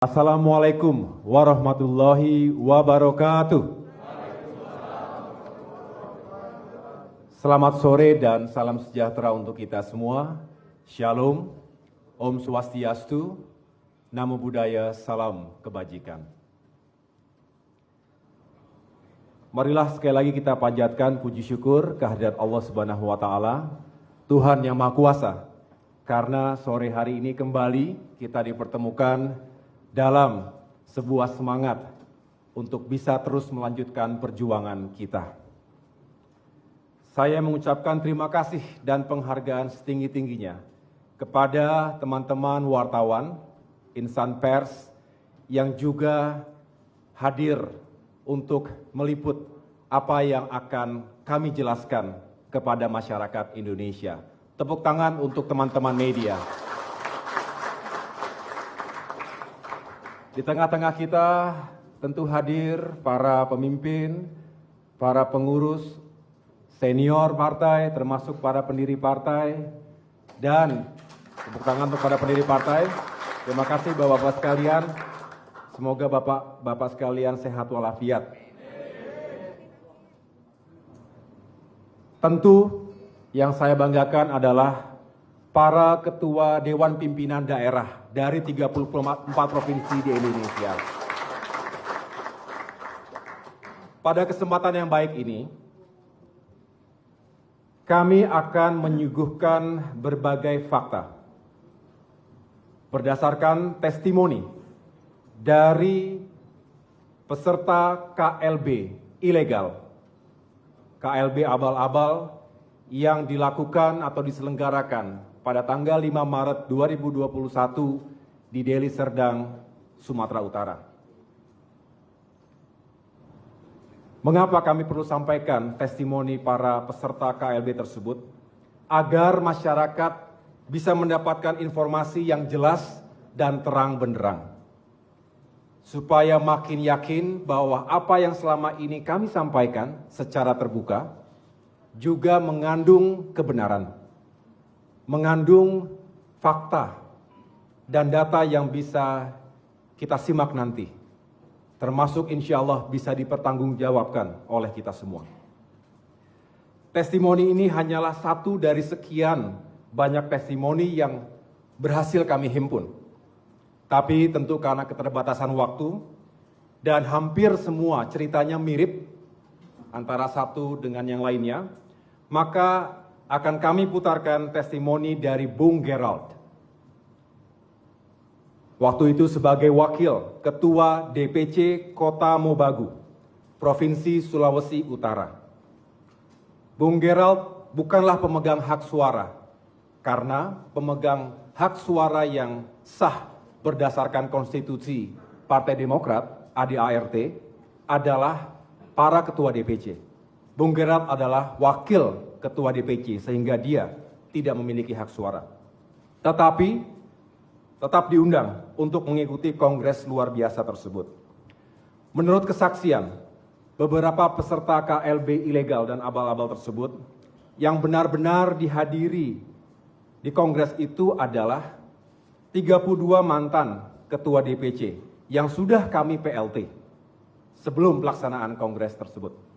Assalamualaikum warahmatullahi wabarakatuh. Selamat sore dan salam sejahtera untuk kita semua. Shalom, Om Swastiastu, Namo Buddhaya, salam kebajikan. Marilah sekali lagi kita panjatkan puji syukur kehadirat Allah Subhanahu wa Ta'ala, Tuhan yang Maha Kuasa, karena sore hari ini kembali kita dipertemukan dalam sebuah semangat untuk bisa terus melanjutkan perjuangan kita. Saya mengucapkan terima kasih dan penghargaan setinggi-tingginya kepada teman-teman wartawan, insan pers yang juga hadir untuk meliput apa yang akan kami jelaskan kepada masyarakat Indonesia. Tepuk tangan untuk teman-teman media. Di tengah-tengah kita tentu hadir para pemimpin, para pengurus senior partai, termasuk para pendiri partai, dan tepuk tangan untuk para pendiri partai. Terima kasih Bapak-Bapak sekalian, semoga Bapak-Bapak sekalian sehat walafiat. Tentu yang saya banggakan adalah para ketua Dewan Pimpinan Daerah dari 34 provinsi di Indonesia. Pada kesempatan yang baik ini, kami akan menyuguhkan berbagai fakta berdasarkan testimoni dari peserta KLB ilegal, KLB abal-abal yang dilakukan atau diselenggarakan pada tanggal 5 Maret 2021 di Deli Serdang, Sumatera Utara. Mengapa kami perlu sampaikan testimoni para peserta KLB tersebut? Agar masyarakat bisa mendapatkan informasi yang jelas dan terang benderang. Supaya makin yakin bahwa apa yang selama ini kami sampaikan secara terbuka juga mengandung kebenaran, mengandung fakta dan data yang bisa kita simak nanti, termasuk insya Allah bisa dipertanggungjawabkan oleh kita semua. Testimoni ini hanyalah satu dari sekian banyak testimoni yang berhasil kami himpun. Tapi tentu karena keterbatasan waktu dan hampir semua ceritanya mirip antara satu dengan yang lainnya, maka akan kami putarkan testimoni dari Bung Gerald. Waktu itu sebagai wakil Ketua DPC Kota Mobagu, Provinsi Sulawesi Utara. Bung Gerald bukanlah pemegang hak suara, karena pemegang hak suara yang sah berdasarkan konstitusi Partai Demokrat, ADART, adalah para ketua DPC. Bung Gerald adalah wakil ketua DPC sehingga dia tidak memiliki hak suara. Tetapi tetap diundang untuk mengikuti kongres luar biasa tersebut. Menurut kesaksian beberapa peserta KLB ilegal dan abal-abal tersebut, yang benar-benar dihadiri di kongres itu adalah 32 mantan ketua DPC yang sudah kami PLT sebelum pelaksanaan kongres tersebut.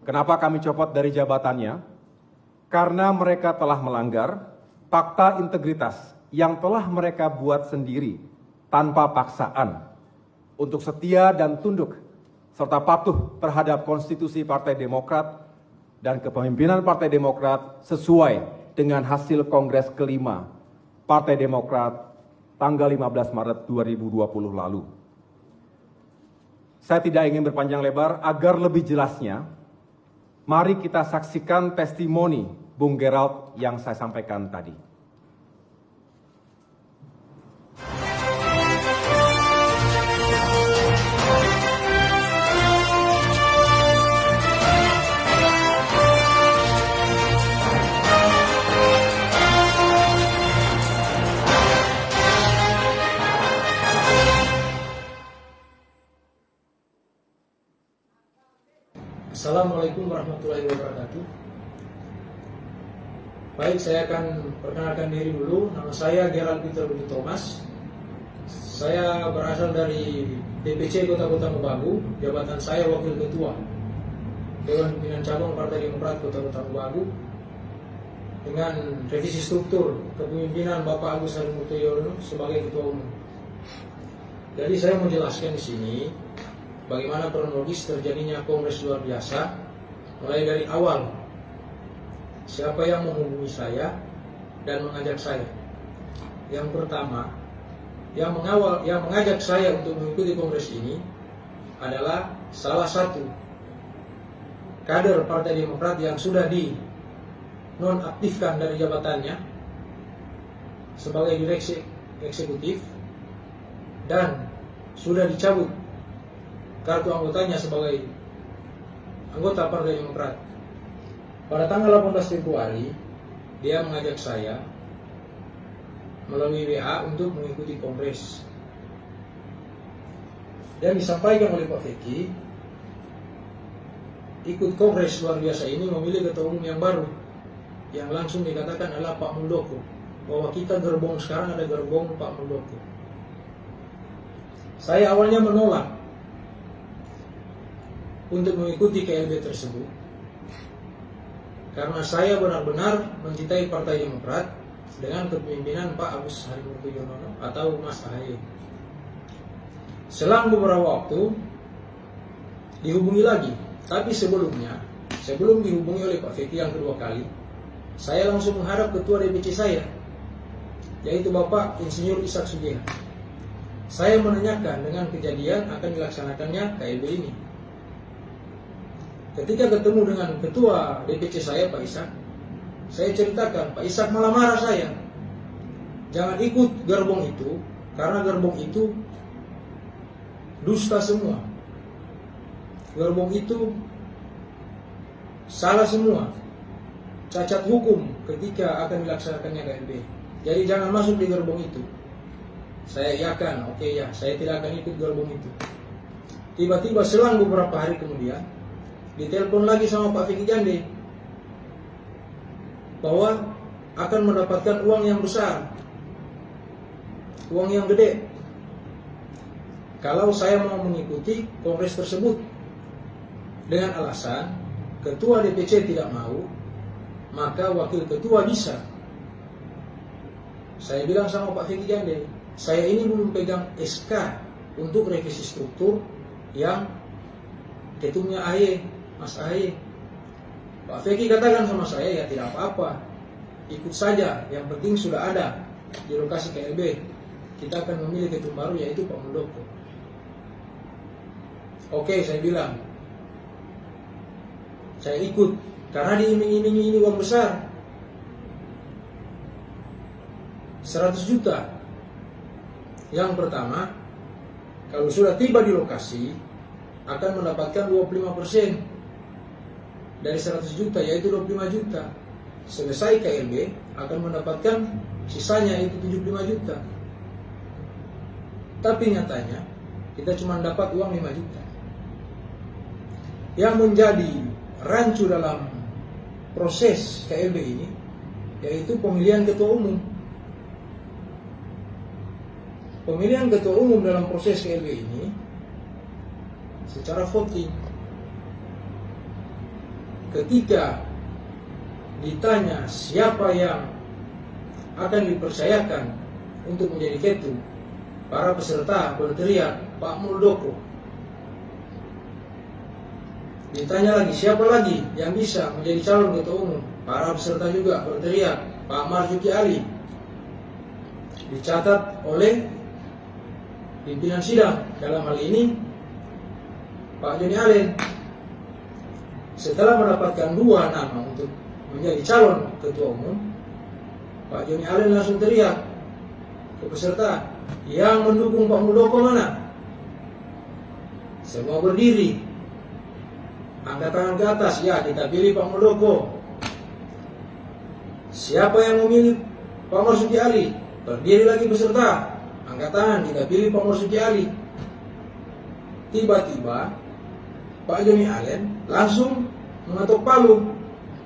Kenapa kami copot dari jabatannya? Karena mereka telah melanggar fakta integritas yang telah mereka buat sendiri tanpa paksaan untuk setia dan tunduk serta patuh terhadap konstitusi Partai Demokrat dan kepemimpinan Partai Demokrat sesuai dengan hasil Kongres kelima Partai Demokrat tanggal 15 Maret 2020 lalu. Saya tidak ingin berpanjang lebar, agar lebih jelasnya, mari kita saksikan testimoni Bung Gerald yang saya sampaikan tadi. Assalamualaikum warahmatullahi wabarakatuh. Baik, saya akan perkenalkan diri dulu. Nama saya Gerald Peter Budi Thomas. Saya berasal dari DPC Kota Mobagu, jabatan saya Wakil Ketua Dewan Pimpinan Cabang Partai Demokrat Kota Mobagu, dengan revisi struktur kepemimpinan Bapak Agus Harimurti Yudhoyono sebagai Ketua Umum. Jadi saya menjelaskan di sini bagaimana kronologis terjadinya kongres luar biasa, mulai dari awal siapa yang menghubungi saya dan mengajak saya. Yang pertama, yang mengajak saya untuk mengikuti kongres ini adalah salah satu kader Partai Demokrat yang sudah dinonaktifkan dari jabatannya sebagai direksi eksekutif dan sudah dicabut kartu anggotanya sebagai anggota Partai Demokrat. Pada tanggal 18 Februari, dia mengajak saya melalui WA untuk mengikuti kongres. Dan disampaikan oleh Pak Feki, ikut kongres luar biasa ini memilih ketua umum yang baru, yang langsung dikatakan adalah Pak Muldoko, bahwa kita gerbong sekarang ada gerbong Pak Muldoko. Saya awalnya menolak untuk mengikuti KLB tersebut karena saya benar-benar mencintai Partai Demokrat dengan kepemimpinan Pak Agus Harimurti Yudhoyono atau Mas AHY. Selang beberapa waktu dihubungi lagi, tapi sebelum dihubungi oleh Pak Feki yang kedua kali, saya langsung menghadap ketua DPC saya, yaitu Bapak Insinyur Ishak Sugiha. Saya menanyakan dengan kejadian akan dilaksanakannya KLB ini. Ketika ketemu dengan ketua DPC saya, Pak Ishak, saya ceritakan, Pak Ishak malah marah saya. Jangan ikut gerbong itu, karena gerbong itu dusta semua. Gerbong itu salah semua, cacat hukum ketika akan dilaksanakannya KLB. Jadi jangan masuk di gerbong itu. Saya iakan, oke ya, saya tidak akan ikut gerbong itu. Tiba-tiba selang beberapa hari kemudian, ditelepon lagi sama Pak Feki Jande bahwa akan mendapatkan uang yang besar, uang yang gede, kalau saya mau mengikuti kongres tersebut. Dengan alasan ketua DPC tidak mau, maka wakil ketua bisa. Saya bilang sama Pak Feki Jande, saya ini belum pegang SK untuk revisi struktur yang ketumnya AHY, Mas AHY. Pak Feki katakan sama saya, ya tidak apa-apa, ikut saja, yang penting sudah ada di lokasi KLB. Kita akan memilih ketum baru, yaitu Pak Muldoko. Oke, saya bilang, saya ikut, karena diiming-imingi ini uang besar, 100 juta. Yang pertama, kalau sudah tiba di lokasi, akan mendapatkan 25% dari 100 juta, yaitu 25 juta. Selesai KLB akan mendapatkan sisanya, itu 75 juta. Tapi nyatanya kita cuma dapat uang 5 juta. Yang menjadi rancu dalam proses KLB ini yaitu pemilihan ketua umum. Pemilihan ketua umum dalam proses KLB ini secara voting. Ketika ditanya siapa yang akan dipercayakan untuk menjadi ketum, para peserta berteriak Pak Muldoko. Ditanya lagi siapa lagi yang bisa menjadi calon ketua umum, para peserta juga berteriak Pak Marzuki Ali. Dicatat oleh pimpinan sidang, dalam hal ini Pak Joni Allen. Setelah mendapatkan 2 nama untuk menjadi calon ketua umum, Pak Joni Allen langsung teriak ke peserta, yang mendukung Pak Muldoko mana? Semua berdiri, angkat tangan ke atas, ya kita pilih Pak Muldoko. Siapa yang memilih Pak Marzuki Ali? Berdiri lagi peserta, angkat tangan, kita pilih Pak Marzuki Ali. Tiba-tiba Pak Joni Allen langsung mengetuk palu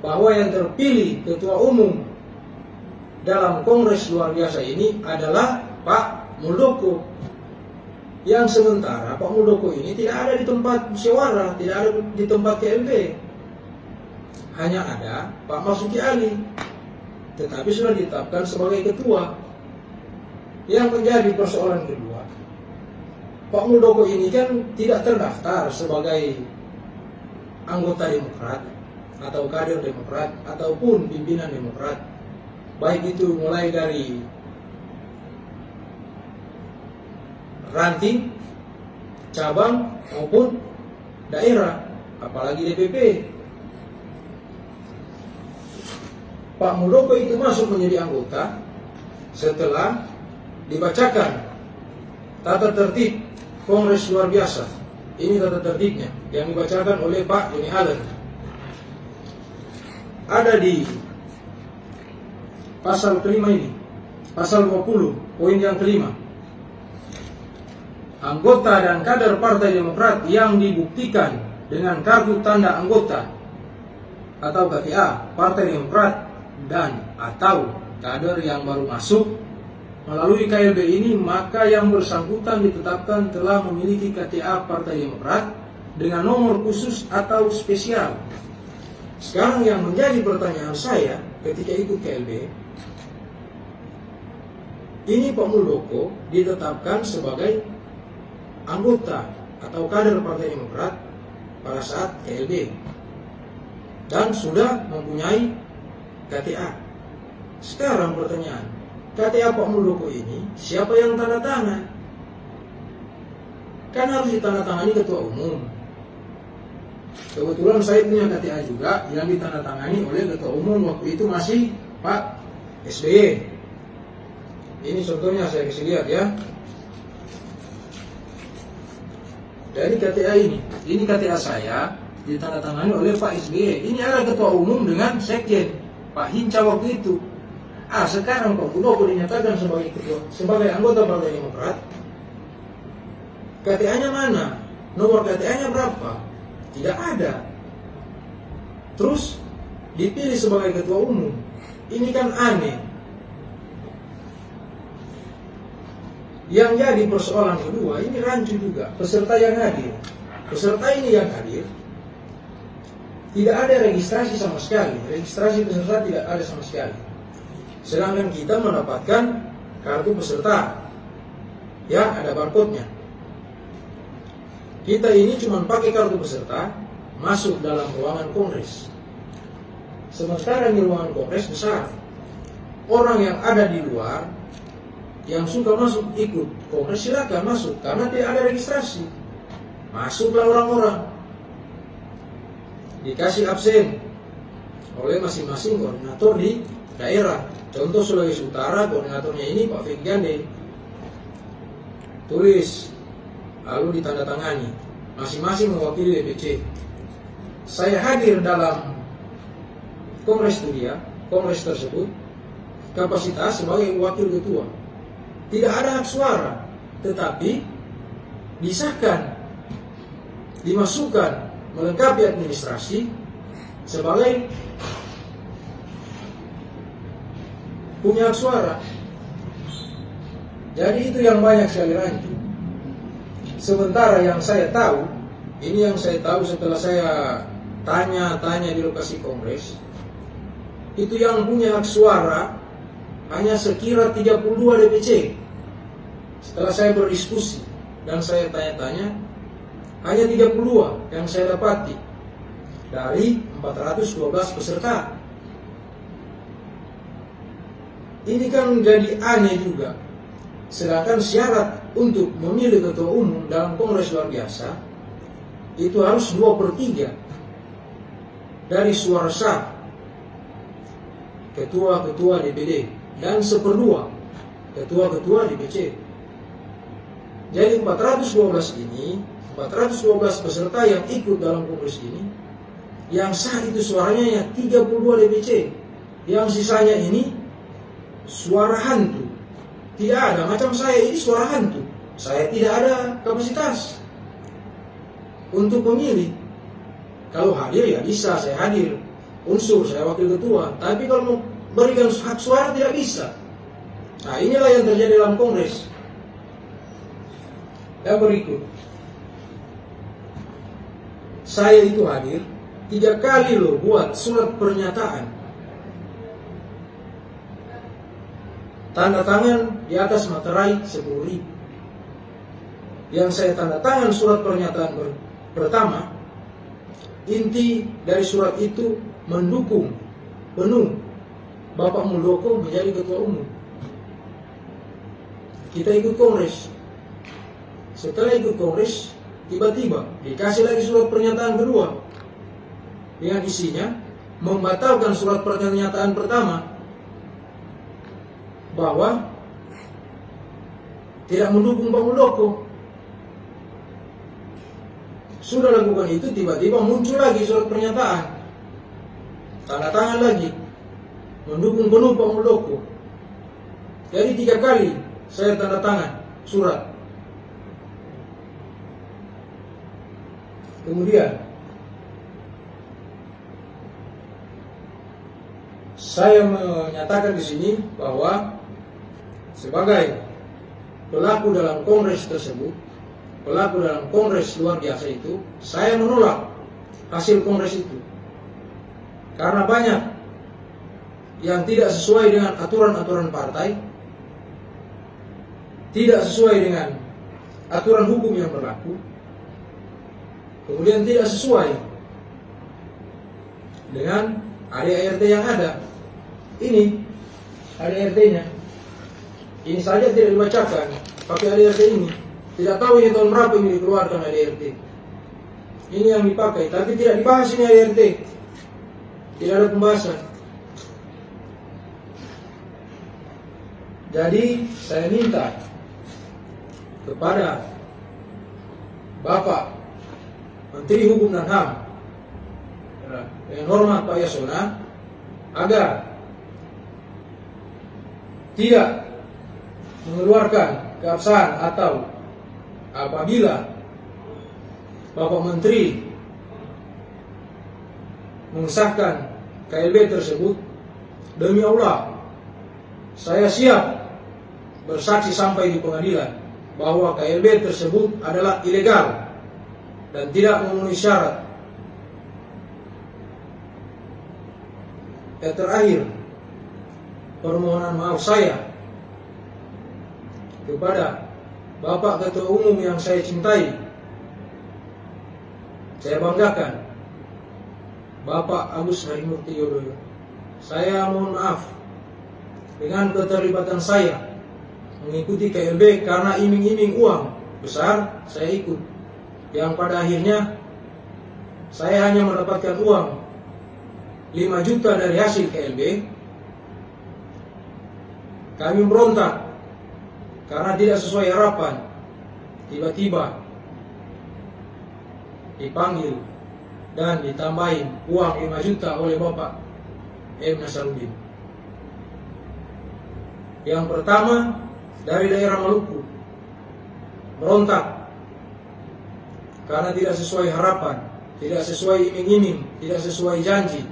bahwa yang terpilih ketua umum dalam kongres luar biasa ini adalah Pak Muldoko. Yang sementara Pak Muldoko ini tidak ada di tempat musyawarah, tidak ada di tempat KLB. Hanya ada Pak Marzuki Ali, tetapi sudah ditetapkan sebagai ketua. Yang menjadi persoalan kedua, Pak Muldoko ini kan tidak terdaftar sebagai anggota Demokrat atau kader Demokrat ataupun pimpinan Demokrat, baik itu mulai dari ranting, cabang maupun daerah, apalagi DPP. Pak Muldoko itu masuk menjadi anggota setelah dibacakan tata tertib Kongres luar biasa. Ini tata tertibnya yang dibacakan oleh Pak Joni Allen. Ada di pasal kelima ini, pasal 20, poin yang kelima. Anggota dan kader Partai Demokrat yang dibuktikan dengan kartu tanda anggota atau KTA Partai Demokrat dan atau kader yang baru masuk melalui KLB ini, maka yang bersangkutan ditetapkan telah memiliki KTA Partai Demokrat dengan nomor khusus atau spesial. Sekarang yang menjadi pertanyaan saya ketika ikut KLB, ini Pak Muldoko ditetapkan sebagai anggota atau kader Partai Demokrat pada saat KLB dan sudah mempunyai KTA. Sekarang pertanyaan, KTA Pak Muldoko ini siapa yang tanda tangan? Kan harus ditandatangani ketua umum. Kebetulan saya punya KTA juga yang ditandatangani oleh ketua umum waktu itu masih Pak SBY. Ini contohnya saya kasih lihat ya. Dari KTA ini KTA saya ditandatangani oleh Pak SBY. Ini ada ketua umum dengan sekjen Pak Hinca waktu itu. Sekarang Pak Muldoko dinyatakan sebagai anggota Partai Demokrat. KTA-nya mana? Nomor KTA-nya berapa? Tidak ada. Terus dipilih sebagai ketua umum. Ini kan aneh. Yang jadi persoalan kedua, ini rancu juga. Peserta yang hadir. Peserta ini yang hadir tidak ada registrasi sama sekali. Registrasi peserta tidak ada sama sekali. Sedangkan kita mendapatkan kartu peserta, ya ada barcode-nya. Kita ini cuma pakai kartu peserta masuk dalam ruangan kongres. Sementara di ruangan kongres besar, orang yang ada di luar yang suka masuk ikut kongres silakan masuk karena tidak ada registrasi. Masuklah orang-orang, dikasih absen oleh masing-masing koordinator di daerah. Contoh Sulawesi Utara, koordinatornya ini Pak Fikgande. Tulis, lalu ditandatangani. Masing-masing mewakili DPC. Saya hadir dalam kongres tersebut, kapasitas sebagai wakil ketua. Tidak ada hak suara, tetapi disahkan, dimasukkan, melengkapi administrasi sebagai punya hak suara. Jadi itu yang banyak sekali rancu. Sementara yang saya tahu, ini yang saya tahu setelah saya tanya-tanya di lokasi kongres, itu yang punya hak suara hanya sekira 32 DPC. Setelah saya berdiskusi dan saya tanya-tanya, hanya 32 yang saya dapati dari 412 peserta. Ini kan jadi aneh juga. Sedangkan syarat untuk memilih ketua umum dalam kongres luar biasa itu harus 2/3 dari suara sah ketua-ketua DPD dan 1/2 ketua-ketua DPC. Jadi 412 peserta yang ikut dalam kongres ini, yang sah itu suaranya ya 32 DPC. Yang sisanya ini suara hantu. Tidak ada, macam saya ini suara hantu. Saya tidak ada kapasitas untuk memilih. Kalau hadir ya bisa, saya hadir. Unsur, saya wakil ketua. Tapi kalau mau berikan hak suara tidak bisa. Nah inilah yang terjadi dalam kongres. Dan berikut, saya itu hadir 3 kali loh buat surat pernyataan. Tanda tangan di atas materai 10.000. Yang saya tanda tangan surat pernyataan pertama, inti dari surat itu mendukung penuh Bapak Muldoko menjadi ketua umum. Kita ikut kongres. Setelah ikut kongres, tiba-tiba dikasih lagi surat pernyataan kedua dengan isinya membatalkan surat pernyataan pertama bahwa tidak mendukung Pak Muldoko. Sudah lakukan itu, tiba-tiba muncul lagi surat pernyataan, tanda tangan lagi mendukung penuh Pak Muldoko. Jadi 3 kali saya tanda tangan surat. Kemudian saya menyatakan di sini bahwa sebagai pelaku dalam kongres tersebut, pelaku dalam kongres luar biasa itu, saya menolak hasil kongres itu karena banyak yang tidak sesuai dengan aturan-aturan partai, tidak sesuai dengan aturan hukum yang berlaku, kemudian tidak sesuai dengan ADART yang ada. Ini ADART-nya. Ini saja tidak dibacakan pakai ADART ini. Tidak tahu ini tahun berapa ini dikeluarkan ADART. Ini yang dipakai, tapi tidak dibahas ini ADART. Tidak ada pembahasan. Jadi saya minta kepada Bapak Menteri Hukum dan HAM dengan hormat Pak Yasona agar tidak mengeluarkan keabsahan atau apabila Bapak Menteri mengesahkan KLB tersebut, demi Allah saya siap bersaksi sampai di pengadilan bahwa KLB tersebut adalah ilegal dan tidak memenuhi syarat. Yang terakhir, permohonan maaf saya kepada Bapak Ketua Umum yang saya cintai, saya banggakan, Bapak Agus Harimurti Yudhoyono. Saya mohon maaf dengan keterlibatan saya mengikuti KLB karena iming-iming uang besar saya ikut, yang pada akhirnya saya hanya mendapatkan uang 5 juta dari hasil KLB. Kami berontak karena tidak sesuai harapan. Tiba-tiba dipanggil dan ditambahin uang 5 juta oleh Bapak M. Nasarudin. Yang pertama dari daerah Maluku, berontak karena tidak sesuai harapan, tidak sesuai iming-iming, tidak sesuai janji.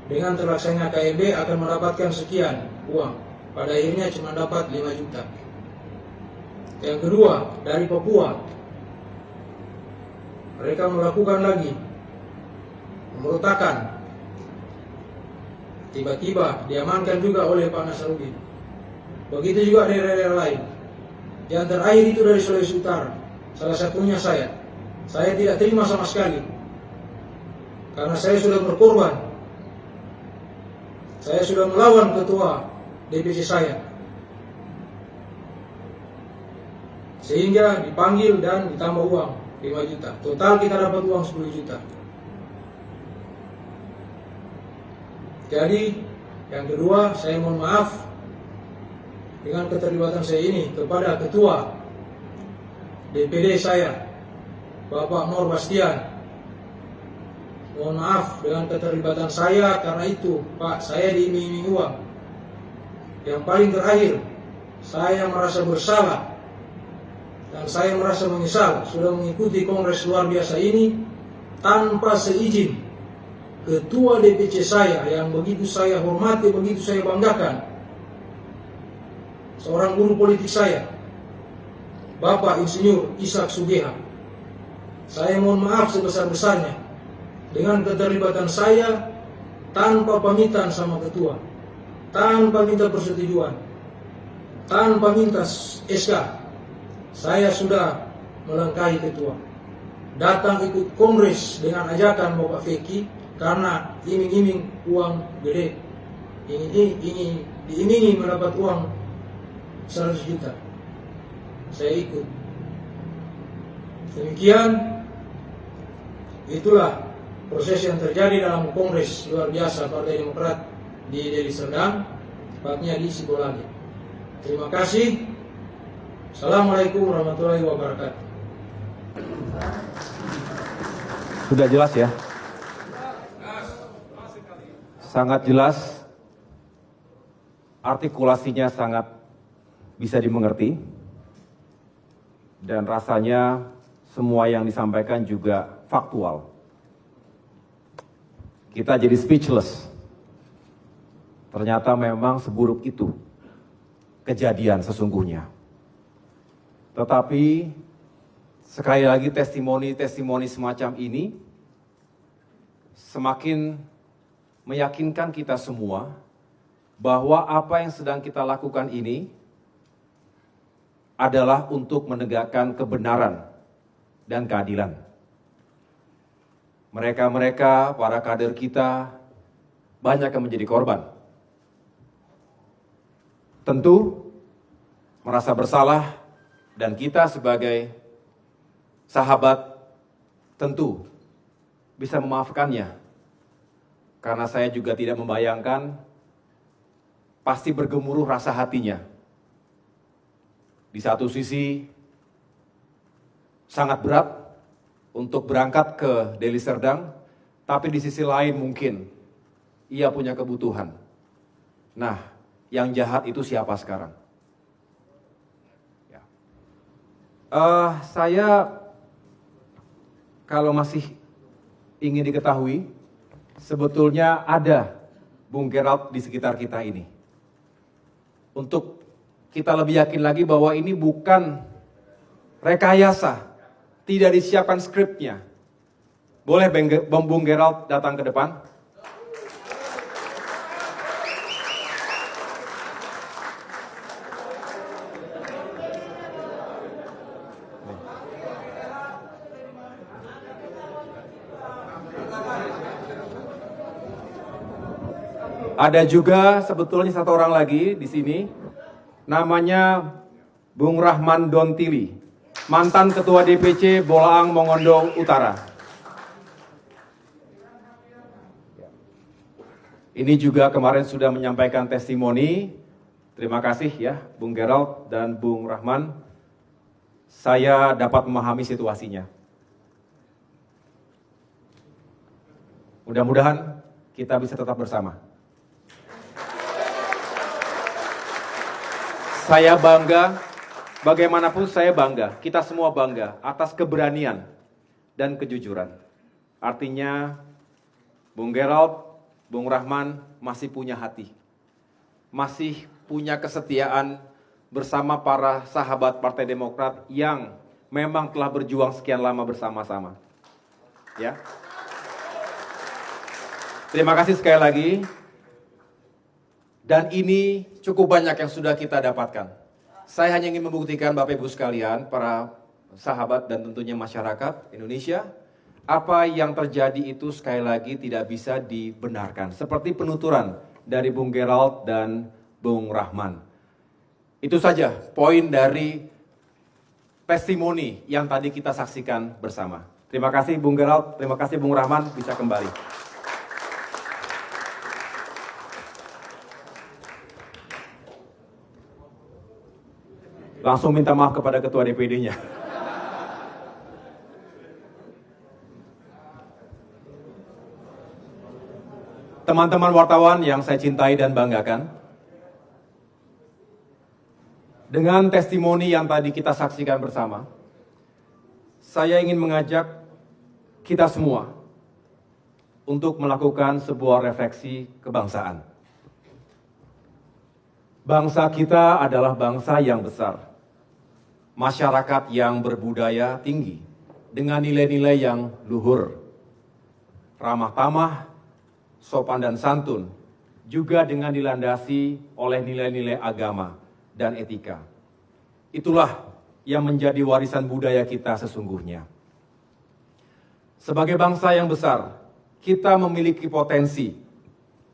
Dengan terlaksananya KLB akan mendapatkan sekian uang, pada akhirnya cuma dapat 5 juta. Yang kedua dari Papua, mereka melakukan lagi pemberontakan, tiba-tiba diamankan juga oleh Pak Nasarudin. Begitu juga dari daerah lain. Yang terakhir itu dari Sulawesi Utara, salah satunya saya tidak terima sama sekali karena saya sudah berkorban, saya sudah melawan ketua DPC saya, sehingga dipanggil dan ditambah uang 5 juta. Total kita dapat uang 10 juta. Jadi yang kedua, saya mohon maaf dengan keterlibatan saya ini kepada ketua DPD saya, Bapak Mor Bastian. Mohon maaf dengan keterlibatan saya karena itu, Pak, saya diiming-iming uang. Yang paling terakhir, saya merasa bersalah dan saya merasa menyesal sudah mengikuti kongres luar biasa ini tanpa seizin ketua DPC saya yang begitu saya hormati, begitu saya banggakan, seorang guru politik saya, Bapak Insinyur Ishak Sugiha. Saya mohon maaf sebesar-besarnya dengan keterlibatan saya tanpa pamitan sama ketua, tanpa minta persetujuan, tanpa minta SK. Saya sudah melangkahi ketua, datang ikut kongres dengan ajakan Bapak Feki karena iming-iming uang gede, diimingi mendapat uang 100 juta. Saya ikut. Demikian, itulah proses yang terjadi dalam kongres luar biasa Partai Demokrat di Deli Serdang, tepatnya di Sibolagi. Terima kasih. Assalamualaikum warahmatullahi wabarakatuh. Sudah jelas ya? Sangat jelas, artikulasinya sangat bisa dimengerti, dan rasanya semua yang disampaikan juga faktual. Kita jadi speechless. Ternyata memang seburuk itu kejadian sesungguhnya. Tetapi sekali lagi testimoni-testimoni semacam ini semakin meyakinkan kita semua bahwa apa yang sedang kita lakukan ini adalah untuk menegakkan kebenaran dan keadilan. Mereka-mereka, para kader kita, banyak yang menjadi korban. Tentu merasa bersalah, dan kita sebagai sahabat tentu bisa memaafkannya. Karena saya juga tidak membayangkan, pasti bergemuruh rasa hatinya. Di satu sisi sangat berat untuk berangkat ke Deli Serdang, tapi di sisi lain mungkin ia punya kebutuhan. Nah, yang jahat itu siapa sekarang? Ya. Saya kalau masih ingin diketahui, sebetulnya ada Bung Gerald di sekitar kita ini. Untuk kita lebih yakin lagi bahwa ini bukan rekayasa, tidak disiapkan skripnya. Boleh Bung Gerald datang ke depan? Ada juga sebetulnya satu orang lagi di sini. Namanya Bung Rahman Dontili, mantan Ketua DPC Bolaang Mongondo Utara. Ini juga kemarin sudah menyampaikan testimoni. Terima kasih ya Bung Gerald dan Bung Rahman. Saya dapat memahami situasinya. Mudah-mudahan kita bisa tetap bersama. Saya bangga, bagaimanapun saya bangga, kita semua bangga atas keberanian dan kejujuran. Artinya, Bung Gerald, Bung Rahman masih punya hati, masih punya kesetiaan bersama para sahabat Partai Demokrat yang memang telah berjuang sekian lama bersama-sama. Ya. Terima kasih sekali lagi. Dan ini cukup banyak yang sudah kita dapatkan. Saya hanya ingin membuktikan Bapak Ibu sekalian, para sahabat dan tentunya masyarakat Indonesia, apa yang terjadi itu sekali lagi tidak bisa dibenarkan. Seperti penuturan dari Bung Gerald dan Bung Rahman. Itu saja poin dari testimoni yang tadi kita saksikan bersama. Terima kasih Bung Gerald, terima kasih Bung Rahman, bisa kembali. Langsung minta maaf kepada Ketua DPD-nya. Teman-teman wartawan yang saya cintai dan banggakan, dengan testimoni yang tadi kita saksikan bersama, saya ingin mengajak kita semua untuk melakukan sebuah refleksi kebangsaan. Bangsa kita adalah bangsa yang besar. masyarakat yang berbudaya tinggi dengan nilai-nilai yang luhur, ramah tamah, sopan dan santun, juga dengan dilandasi oleh nilai-nilai agama dan etika. Itulah yang menjadi warisan budaya kita sesungguhnya. Sebagai bangsa yang besar, kita memiliki potensi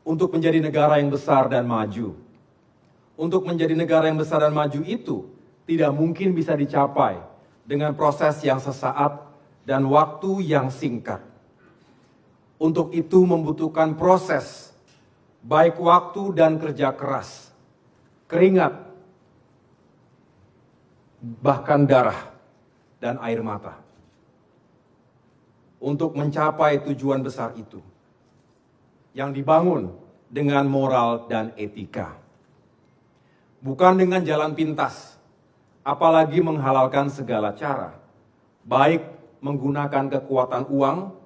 untuk menjadi negara yang besar dan maju. Untuk menjadi negara yang besar dan maju itu tidak mungkin bisa dicapai dengan proses yang sesaat dan waktu yang singkat. Untuk itu membutuhkan proses, baik waktu dan kerja keras, keringat, bahkan darah dan air mata. Untuk mencapai tujuan besar itu, yang dibangun dengan moral dan etika. Bukan dengan jalan pintas, apalagi menghalalkan segala cara, baik menggunakan kekuatan uang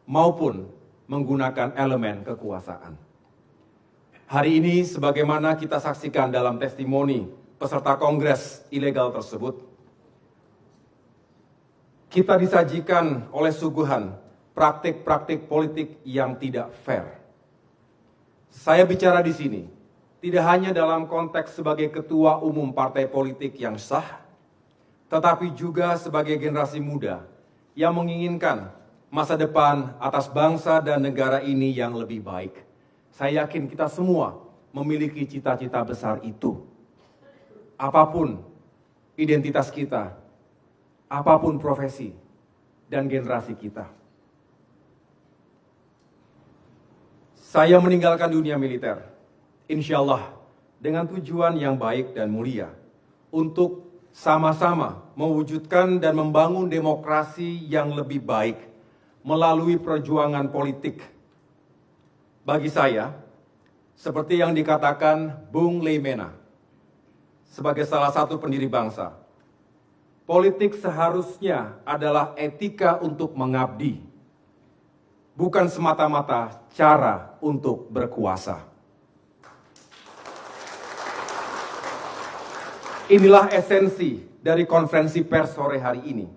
maupun menggunakan elemen kekuasaan. Hari ini sebagaimana kita saksikan dalam testimoni peserta kongres ilegal tersebut, kita disajikan oleh suguhan praktik-praktik politik yang tidak fair. Saya bicara di sini tidak hanya dalam konteks sebagai ketua umum partai politik yang sah, tetapi juga sebagai generasi muda yang menginginkan masa depan atas bangsa dan negara ini yang lebih baik. Saya yakin kita semua memiliki cita-cita besar itu. Apapun identitas kita, apapun profesi dan generasi kita. Saya meninggalkan dunia militer, insya Allah dengan tujuan yang baik dan mulia, untuk sama-sama mewujudkan dan membangun demokrasi yang lebih baik melalui perjuangan politik. Bagi saya, seperti yang dikatakan Bung Leimena, sebagai salah satu pendiri bangsa, politik seharusnya adalah etika untuk mengabdi, bukan semata-mata cara untuk berkuasa. Inilah esensi dari konferensi pers sore hari ini.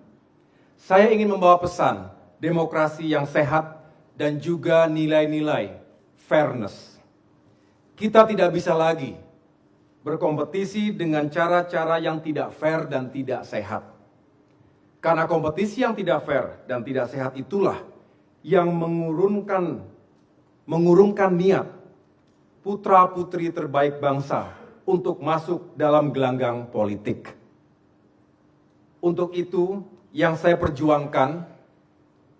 Saya ingin membawa pesan demokrasi yang sehat dan juga nilai-nilai fairness. Kita tidak bisa lagi berkompetisi dengan cara-cara yang tidak fair dan tidak sehat. Karena kompetisi yang tidak fair dan tidak sehat itulah yang mengurungkan niat putra-putri terbaik bangsa untuk masuk dalam gelanggang politik. Untuk itu, yang saya perjuangkan,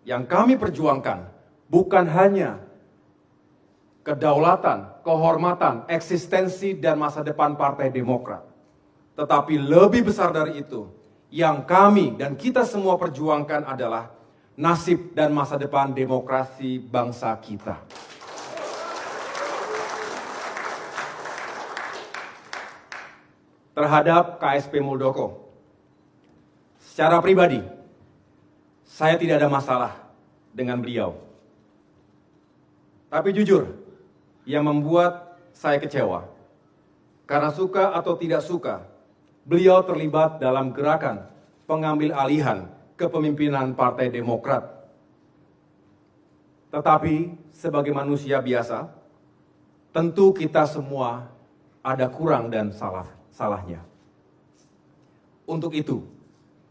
yang kami perjuangkan, bukan hanya kedaulatan, kehormatan, eksistensi, dan masa depan Partai Demokrat. Tetapi lebih besar dari itu, yang kami dan kita semua perjuangkan adalah nasib dan masa depan demokrasi bangsa kita. Terhadap KSP Muldoko, secara pribadi, saya tidak ada masalah dengan beliau. Tapi jujur, yang membuat saya kecewa, karena suka atau tidak suka, beliau terlibat dalam gerakan pengambil alihan kepemimpinan Partai Demokrat. Tetapi sebagai manusia biasa, tentu kita semua ada kurang dan salahnya. Untuk itu,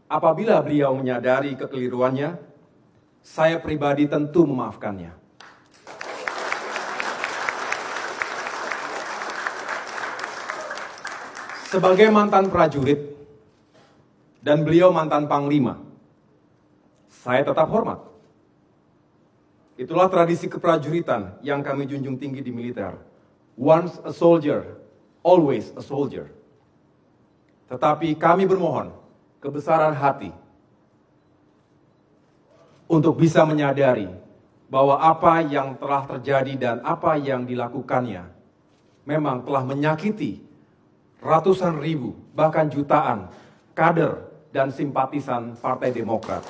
apabila beliau menyadari kekeliruannya, saya pribadi tentu memaafkannya. Sebagai mantan prajurit dan beliau mantan panglima, saya tetap hormat. Itulah tradisi keprajuritan yang kami junjung tinggi di militer. Once a soldier, always a soldier. Tetapi kami bermohon kebesaran hati untuk bisa menyadari bahwa apa yang telah terjadi dan apa yang dilakukannya memang telah menyakiti ratusan ribu, bahkan jutaan kader dan simpatisan Partai Demokrat.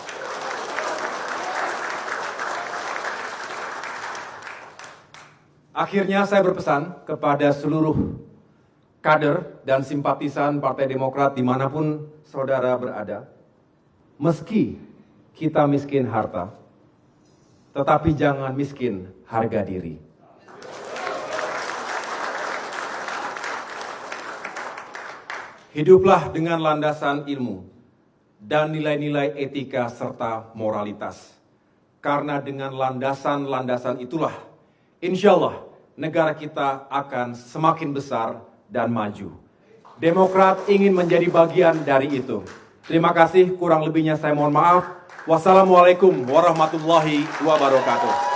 Akhirnya saya berpesan kepada seluruh kader dan simpatisan Partai Demokrat dimanapun saudara berada, meski kita miskin harta, tetapi jangan miskin harga diri. Hiduplah dengan landasan ilmu dan nilai-nilai etika serta moralitas. Karena dengan landasan-landasan itulah, insya Allah negara kita akan semakin besar dan maju. Demokrat ingin menjadi bagian dari itu. Terima kasih, kurang lebihnya saya mohon maaf. Wassalamualaikum warahmatullahi wabarakatuh.